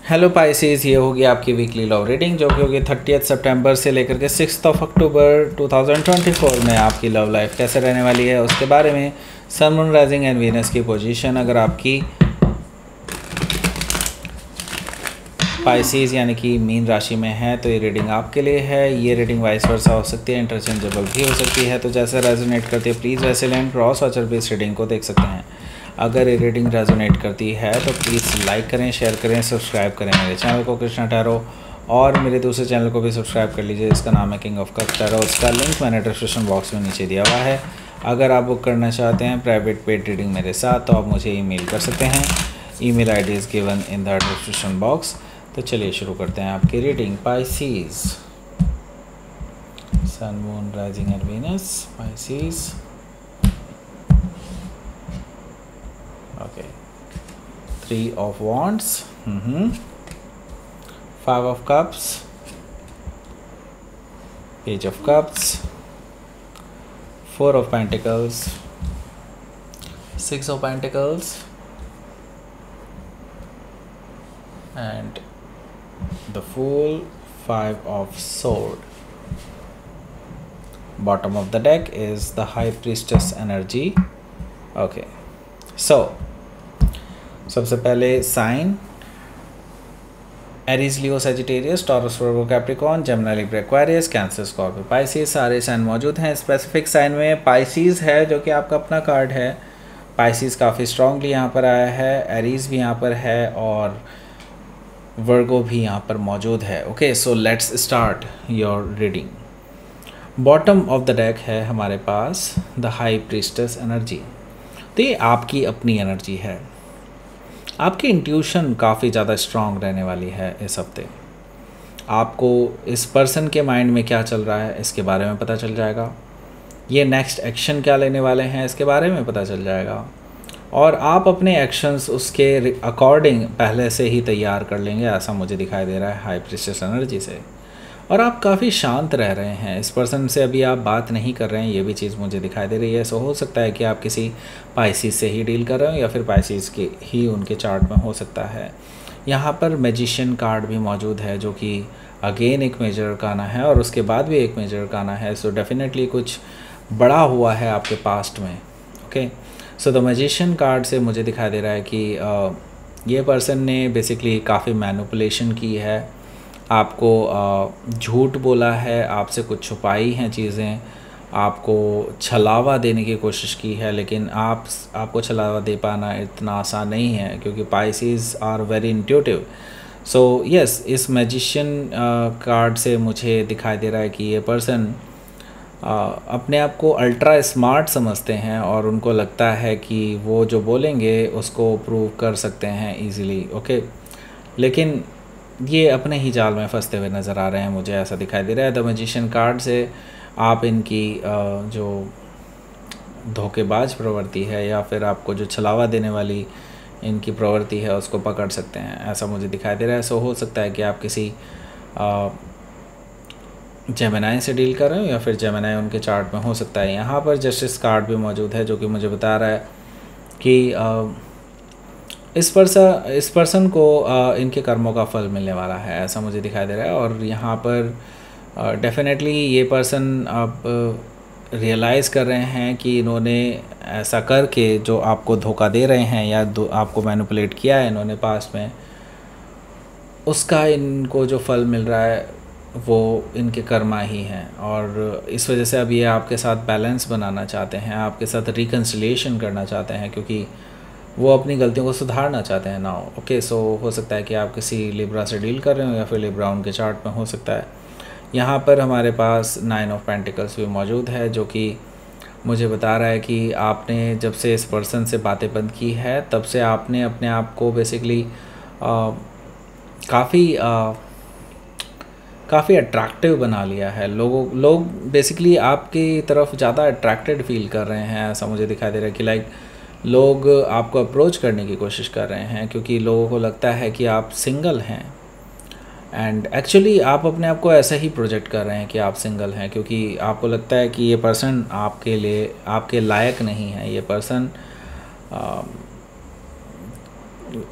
Hello Pisces, ये होगी आपकी वीकली लव रीडिंग जो कि होगी 30 सितंबर से लेकर के 6 अक्टूबर 2024 में आपकी लव लाइफ कैसे रहने वाली है उसके बारे में। Sun moon rising and Venus की पोजीशन अगर आपकी पाइसेस यानी कि मीन राशि में है तो ये रीडिंग आपके लिए है। ये रीडिंग वाइस वर्सा हो सकती है, इंटरचेंजेबल भी हो सकती है, तो जैसे रेजोनेट करती है प्लीज़ वैसे लें। क्रॉस वाचर बेस रीडिंग को देख सकते हैं। अगर ये रीडिंग रेजोनेट करती है तो प्लीज़ लाइक करें, शेयर करें, सब्सक्राइब करें मेरे चैनल को कृष्णा टैरो, और मेरे दूसरे चैनल को भी सब्सक्राइब कर लीजिए, इसका नाम है किंग ऑफ कप्स टैरो। उसका लिंक मैंने डिस्क्रिप्शन बॉक्स में नीचे दिया हुआ है। अगर आप बुक करना चाहते हैं प्राइवेट पेड रीडिंग मेरे साथ तो आप मुझे ईमेल कर सकते हैं। Email ID is given in the description box. तो चलिए शुरू करते हैं आपकी reading. Pisces, sun moon rising and Venus, Pisces. Okay, 3 of wands, 5 of cups, page of cups, 4 of pentacles, 6 of pentacles, and the fool, 5 of sword. Bottom of the deck is the high priestess energy. Okay, so सबसे पहले sign Aries, Leo, Sagittarius, Taurus, Virgo, Capricorn, Gemini, Libra, Aquarius, Cancer, Scorpio, Pisces, सारे sign मौजूद हैं। Specific sign में Pisces है जो कि आपका अपना कार्ड है। पाइसेस काफ़ी स्ट्रांगली यहाँ पर आया है, एरीज भी यहाँ पर है और वर्गो भी यहाँ पर मौजूद है। Okay, so let's start your reading. Bottom of the deck है हमारे पास द हाई प्रीस्टेस एनर्जी। तो ये आपकी अपनी एनर्जी है। आपकी इंट्यूशन काफ़ी ज़्यादा स्ट्रांग रहने वाली है इस हफ्ते। आपको इस पर्सन के माइंड में क्या चल रहा है इसके बारे में पता चल जाएगा। ये नेक्स्ट एक्शन क्या लेने वाले हैं इसके बारे में पता चल जाएगा, और आप अपने एक्शंस उसके अकॉर्डिंग पहले से ही तैयार कर लेंगे, ऐसा मुझे दिखाई दे रहा है हाई प्रीस्टेस एनर्जी से। और आप काफ़ी शांत रह रहे हैं। इस पर्सन से अभी आप बात नहीं कर रहे हैं, ये भी चीज़ मुझे दिखाई दे रही है। सो हो सकता है कि आप किसी पाइसेस से ही डील कर रहे हो या फिर पाइसेस के ही उनके चार्ट में हो सकता है। यहाँ पर मैजिशियन कार्ड भी मौजूद है जो कि अगेन एक मेजर अरकाना है और उसके बाद भी एक मेजर अरकाना है। सो डेफिनेटली कुछ बड़ा हुआ है आपके पास्ट में। Okay, so the magician card से मुझे दिखाई दे रहा है कि ये पर्सन ने बेसिकली काफ़ी मैनिपुलेशन की है, आपको झूठ बोला है, आपसे कुछ छुपाई हैं चीज़ें, आपको छलावा देने की कोशिश की है, लेकिन आपको छलावा दे पाना इतना आसान नहीं है क्योंकि Pisces are very intuitive. So yes, इस मैजिशियन कार्ड से मुझे दिखाई दे रहा है कि ये पर्सन अपने आप को अल्ट्रा स्मार्ट समझते हैं और उनको लगता है कि वो जो बोलेंगे उसको प्रूव कर सकते हैं इजीली। ओके, लेकिन ये अपने ही जाल में फंसते हुए नज़र आ रहे हैं, मुझे ऐसा दिखाई दे रहा है। द मैजिशियन कार्ड से आप इनकी जो धोखेबाज प्रवृत्ति है या फिर आपको जो छलावा देने वाली इनकी प्रवृत्ति है उसको पकड़ सकते हैं, ऐसा मुझे दिखाई दे रहा है। सो हो सकता है कि आप किसी जेमिनी से डील कर रहे हो या फिर जेमिनी उनके चार्ट में हो सकता है। यहाँ पर जस्टिस कार्ड भी मौजूद है जो कि मुझे बता रहा है कि इस पर्सन को इनके कर्मों का फल मिलने वाला है, ऐसा मुझे दिखाई दे रहा है। और यहाँ पर डेफिनेटली ये पर्सन अब रियलाइज़ कर रहे हैं कि इन्होंने ऐसा करके जो आपको धोखा दे रहे हैं या आपको मैनिपुलेट किया है इन्होंने पास्ट में, उसका इनको जो फल मिल रहा है वो इनके कर्मा ही हैं। और इस वजह से अब ये आपके साथ बैलेंस बनाना चाहते हैं, आपके साथ रिकन्सिलिएशन करना चाहते हैं क्योंकि वो अपनी गलतियों को सुधारना चाहते हैं नाउ। ओके, सो हो सकता है कि आप किसी लिब्रा से डील कर रहे हो या फिर लिब्रा उनके चार्ट में हो सकता है। यहाँ पर हमारे पास 9 ऑफ पेंटिकल्स भी मौजूद है जो कि मुझे बता रहा है कि आपने जब से इस पर्सन से बातें बंद की है तब से आपने अपने आप को बेसिकली काफ़ी अट्रैक्टिव बना लिया है। लोग बेसिकली आपकी तरफ ज़्यादा अट्रैक्टेड फील कर रहे हैं, ऐसा मुझे दिखाई दे रहा है कि लाइक लोग आपको अप्रोच करने की कोशिश कर रहे हैं क्योंकि लोगों को लगता है कि आप सिंगल हैं। एंड एक्चुअली आप अपने आप को ऐसा ही प्रोजेक्ट कर रहे हैं कि आप सिंगल हैं क्योंकि आपको लगता है कि ये पर्सन आपके लिए आपके लायक नहीं है। ये पर्सन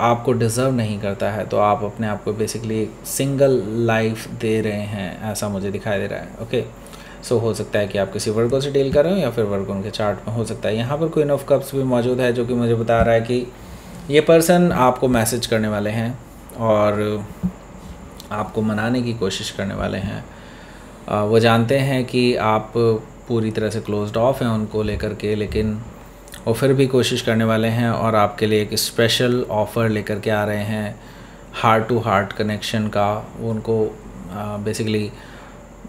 आपको डिज़र्व नहीं करता है, तो आप अपने आप को बेसिकली सिंगल लाइफ दे रहे हैं, ऐसा मुझे दिखाई दे रहा है। ओके, सो हो सकता है कि आप किसी वर्गो से डील कर रहे हो या फिर वर्गो उनके चार्ट में हो सकता है। यहाँ पर क्वीन ऑफ कप्स भी मौजूद है, जो कि मुझे बता रहा है कि ये पर्सन आपको मैसेज करने वाले हैं और आपको मनाने की कोशिश करने वाले हैं। वो जानते हैं कि आप पूरी तरह से क्लोज्ड ऑफ हैं उनको लेकर के, लेकिन वो फिर भी कोशिश करने वाले हैं और आपके लिए एक स्पेशल ऑफ़र लेकर के आ रहे हैं, हार्ट टू हार्ट कनेक्शन का। उनको बेसिकली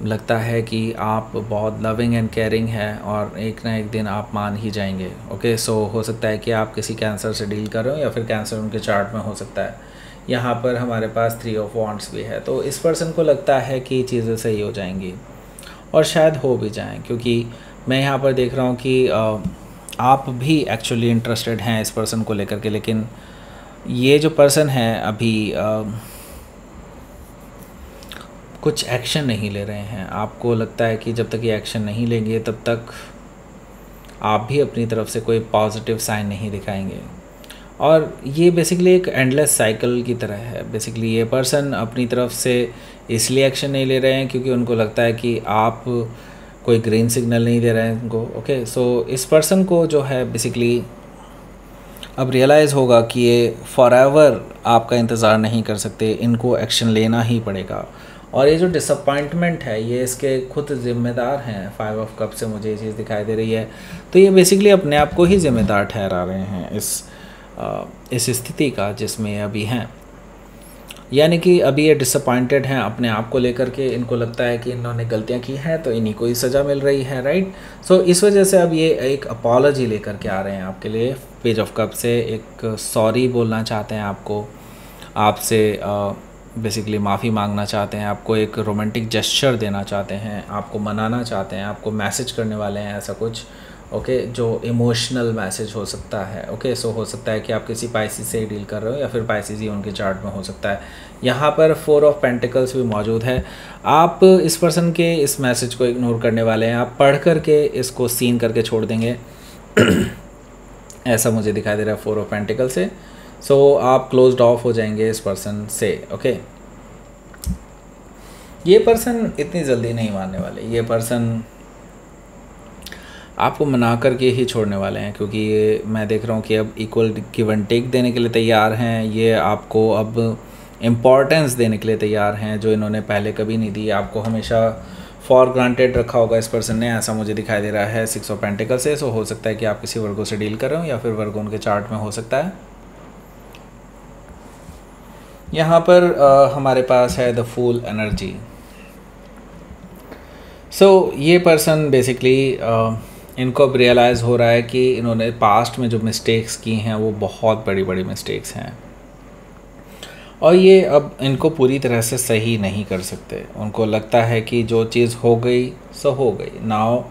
लगता है कि आप बहुत लविंग एंड केयरिंग हैं और एक ना एक दिन आप मान ही जाएंगे। ओके, सो हो सकता है कि आप किसी कैंसर से डील कर रहे हो या फिर कैंसर उनके चार्ट में हो सकता है। यहाँ पर हमारे पास 3 ऑफ वॉन्ड्स भी है, तो इस पर्सन को लगता है कि चीज़ें सही हो जाएंगी और शायद हो भी जाएं, क्योंकि मैं यहाँ पर देख रहा हूँ कि आप भी एक्चुअली इंटरेस्टेड हैं इस पर्सन को लेकर के, लेकिन ये जो पर्सन है अभी कुछ एक्शन नहीं ले रहे हैं। आपको लगता है कि जब तक ये एक्शन नहीं लेंगे तब तक आप भी अपनी तरफ से कोई पॉजिटिव साइन नहीं दिखाएंगे, और ये बेसिकली एक एंडलेस साइकिल की तरह है। बेसिकली ये पर्सन अपनी तरफ से इसलिए एक्शन नहीं ले रहे हैं क्योंकि उनको लगता है कि आप कोई ग्रीन सिग्नल नहीं दे रहे हैं उनको। ओके, सो इस पर्सन को जो है बेसिकली अब रियलाइज़ होगा कि ये फॉरएवर आपका इंतज़ार नहीं कर सकते, इनको एक्शन लेना ही पड़ेगा। और ये जो डिसअपॉइंटमेंट है ये इसके खुद ज़िम्मेदार हैं। 5 ऑफ कप से मुझे ये चीज़ दिखाई दे रही है, तो ये बेसिकली अपने आप को ही ज़िम्मेदार ठहरा रहे हैं इस स्थिति का जिसमें ये अभी हैं। यानी कि अभी ये डिसअपॉइंटेड हैं अपने आप को लेकर के, इनको लगता है कि इन्होंने गलतियां की हैं तो इन्हीं को ही सज़ा मिल रही है, राइट। सो इस वजह से अब ये एक अपॉलॉजी लेकर के आ रहे हैं आपके लिए। पेज ऑफ कप से एक सॉरी बोलना चाहते हैं आपसे बेसिकली माफ़ी मांगना चाहते हैं, आपको एक रोमांटिक जेस्चर देना चाहते हैं, आपको मनाना चाहते हैं, आपको मैसेज करने वाले हैं ऐसा कुछ। ओके, जो इमोशनल मैसेज हो सकता है। ओके, सो हो सकता है कि आप किसी पाइसिस से ही डील कर रहे हो या फिर पाइसिस ही उनके चार्ट में हो सकता है। यहाँ पर 4 ऑफ पेंटिकल्स भी मौजूद है। आप इस पर्सन के इस मैसेज को इग्नोर करने वाले हैं, आप पढ़ करके इसको सीन करके छोड़ देंगे ऐसा मुझे दिखाई दे रहा है 4 ऑफ पेंटिकल से। सो आप क्लोज्ड ऑफ हो जाएंगे इस पर्सन से। ओके, ये पर्सन इतनी जल्दी नहीं मानने वाले, ये पर्सन आपको मना करके ही छोड़ने वाले हैं, क्योंकि ये मैं देख रहा हूँ कि अब इक्वल गिव एंड टेक देने के लिए तैयार हैं। ये आपको अब इम्पॉर्टेंस देने के लिए तैयार हैं जो इन्होंने पहले कभी नहीं दी। आपको हमेशा फॉर ग्रांटेड रखा होगा इस पर्सन ने, ऐसा मुझे दिखाई दे रहा है 6 ऑफ पेंटिकल से। सो हो सकता है कि आप किसी वर्गो से डील कर रहे हो या फिर वर्गो उनके चार्ट में हो सकता है। यहाँ पर हमारे पास है द फूल एनर्जी। सो ये पर्सन बेसिकली इनको अब रियलाइज़ हो रहा है कि इन्होंने पास्ट में जो मिस्टेक्स की हैं वो बहुत बड़ी बड़ी मिस्टेक्स हैं और ये अब इनको पूरी तरह से सही नहीं कर सकते। उनको लगता है कि जो चीज़ हो गई सो हो गई नाउ।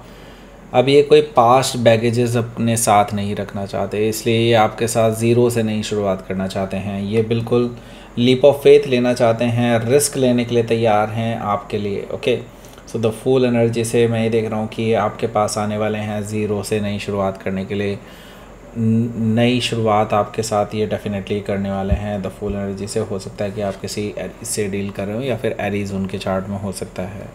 अब ये कोई पास्ट बैगेजेस अपने साथ नहीं रखना चाहते, इसलिए ये आपके साथ ज़ीरो से नहीं शुरुआत करना चाहते हैं। ये बिल्कुल लीप ऑफ फेथ लेना चाहते हैं, रिस्क लेने के लिए तैयार हैं आपके लिए। Okay, so the fool energy से मैं ये देख रहा हूँ कि आपके पास आने वाले हैं ज़ीरो से नई शुरुआत करने के लिए। नई शुरुआत आपके साथ ये डेफिनेटली करने वाले हैं द फूल एनर्जी से। हो सकता है कि आप किसी से डील कर रहे हो या फिर एरीज उनके चार्ट में हो सकता है।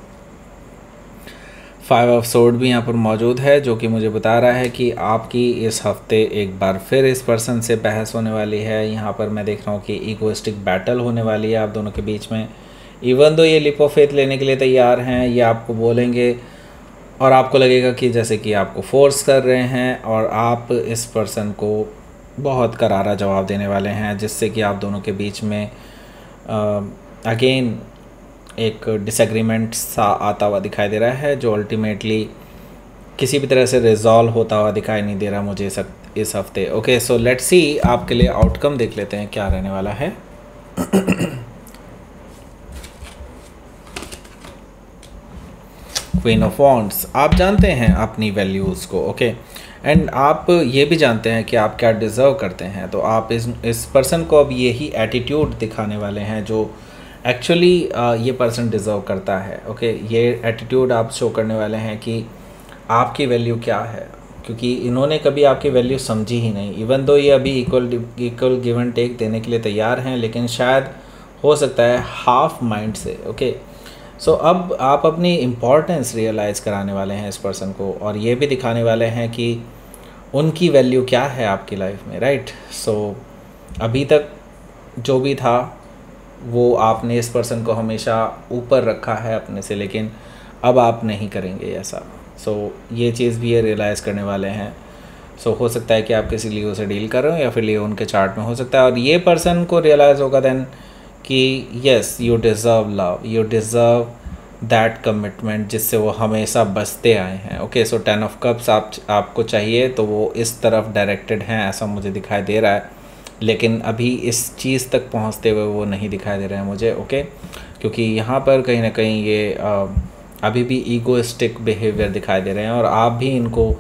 5 ऑफ सोर्ड भी यहाँ पर मौजूद है, जो कि मुझे बता रहा है कि आपकी इस हफ्ते एक बार फिर इस पर्सन से बहस होने वाली है। यहाँ पर मैं देख रहा हूँ कि ईगोइस्टिक बैटल होने वाली है आप दोनों के बीच में। इवन दो ये लिप ऑफ फेथ लेने के लिए तैयार हैं, ये आपको बोलेंगे और आपको लगेगा कि जैसे कि आपको फोर्स कर रहे हैं और आप इस पर्सन को बहुत करारा जवाब देने वाले हैं, जिससे कि आप दोनों के बीच में अगेन एक डिसएग्रीमेंट सा आता हुआ दिखाई दे रहा है, जो अल्टीमेटली किसी भी तरह से रिजॉल्व होता हुआ दिखाई नहीं दे रहा मुझे इस हफ्ते। ओके, सो लेट्स सी आपके लिए आउटकम देख लेते हैं क्या रहने वाला है। क्वीन ऑफ वॉन्ड्स, आप जानते हैं अपनी वैल्यूज़ को। ओके, एंड आप ये भी जानते हैं कि आप क्या डिज़र्व करते हैं। तो आप इस पर्सन को अब यही एटीट्यूड दिखाने वाले हैं जो एक्चुअली ये पर्सन डिज़र्व करता है। ओके, ये एटीट्यूड आप शो करने वाले हैं कि आपकी वैल्यू क्या है, क्योंकि इन्होंने कभी आपकी वैल्यू समझी ही नहीं। इवन दो ये अभी इक्वल गिव एंड टेक देने के लिए तैयार हैं, लेकिन शायद हो सकता है हाफ माइंड से। ओके, सो अब आप अपनी इम्पोर्टेंस रियलाइज़ कराने वाले हैं इस पर्सन को, और ये भी दिखाने वाले हैं कि उनकी वैल्यू क्या है आपकी लाइफ में, राइट। सो अभी तक जो भी था वो आपने इस पर्सन को हमेशा ऊपर रखा है अपने से, लेकिन अब आप नहीं करेंगे ऐसा। सो ये चीज़ भी ये रियलाइज़ करने वाले हैं। सो हो सकता है कि आप किसी लियो से डील कर रहे हो, या फिर लियो उनके चार्ट में हो सकता है, और ये पर्सन को रियलाइज़ होगा देन कि yes you deserve love, you deserve that commitment जिससे वो हमेशा बचते आए हैं। ओके, सो 10 ऑफ कप्स आपको चाहिए, तो वो इस तरफ डायरेक्टेड हैं ऐसा मुझे दिखाई दे रहा है, लेकिन अभी इस चीज़ तक पहुंचते हुए वो नहीं दिखाई दे रहे हैं मुझे। ओके, क्योंकि यहाँ पर कहीं ना कहीं ये अभी भी ईगोइस्टिक बिहेवियर दिखाई दे रहे हैं, और आप भी इनको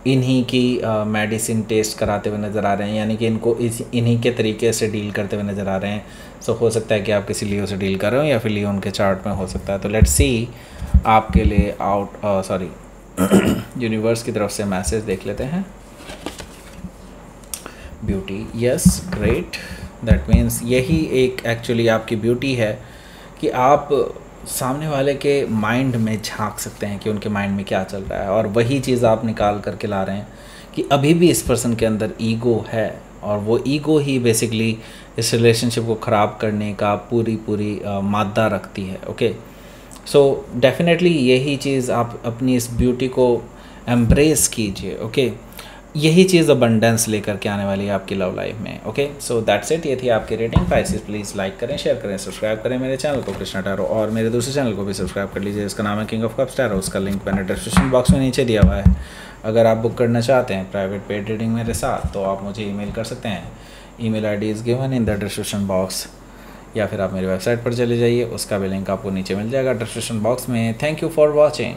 इन्हीं की मेडिसिन टेस्ट कराते हुए नज़र आ रहे हैं, यानी कि इनको इन्हीं के तरीके से डील करते हुए नज़र आ रहे हैं। सो हो सकता है कि आप किसी लियो से डील कर रहे हो, या फिर लियो उनके चार्ट में हो सकता है। तो लेट्स सी आपके लिए यूनिवर्स की तरफ से मैसेज देख लेते हैं। Beauty, yes, great, that means यही एक एक्चुअली आपकी ब्यूटी है कि आप सामने वाले के माइंड में झांक सकते हैं कि उनके माइंड में क्या चल रहा है, और वही चीज़ आप निकाल करके ला रहे हैं कि अभी भी इस पर्सन के अंदर ईगो है, और वो ईगो ही बेसिकली इस रिलेशनशिप को ख़राब करने का पूरी मादा रखती है। ओके, सो डेफिनेटली यही चीज़ आप अपनी इस ब्यूटी को एम्ब्रेस कीजिए। ओके, यही चीज़ अबंडेंस लेकर के आने वाली है आपकी लव लाइफ में। ओके, सो दैट्स इट, ये थी आपकी रेटिंग। पाइसेस प्लीज़ लाइक करें, शेयर करें, सब्सक्राइब करें मेरे चैनल को कृष्णा टैरो, और मेरे दूसरे चैनल को भी सब्सक्राइब कर लीजिए, इसका नाम है किंग ऑफ कप्स टैरो। उसका लिंक मैंने डिस्क्रिप्शन बॉक्स में नीचे दिया हुआ है। अगर आप बुक करना चाहते हैं प्राइवेट पेड रीडिंग मेरे साथ, तो आप मुझे ईमेल कर सकते हैं। Email ID is given in the description box, या फिर आप मेरी वेबसाइट पर चले जाइए, उसका भी लिंक आपको नीचे मिल जाएगा डिस्क्रिप्शन बॉक्स में। Thank you for watching.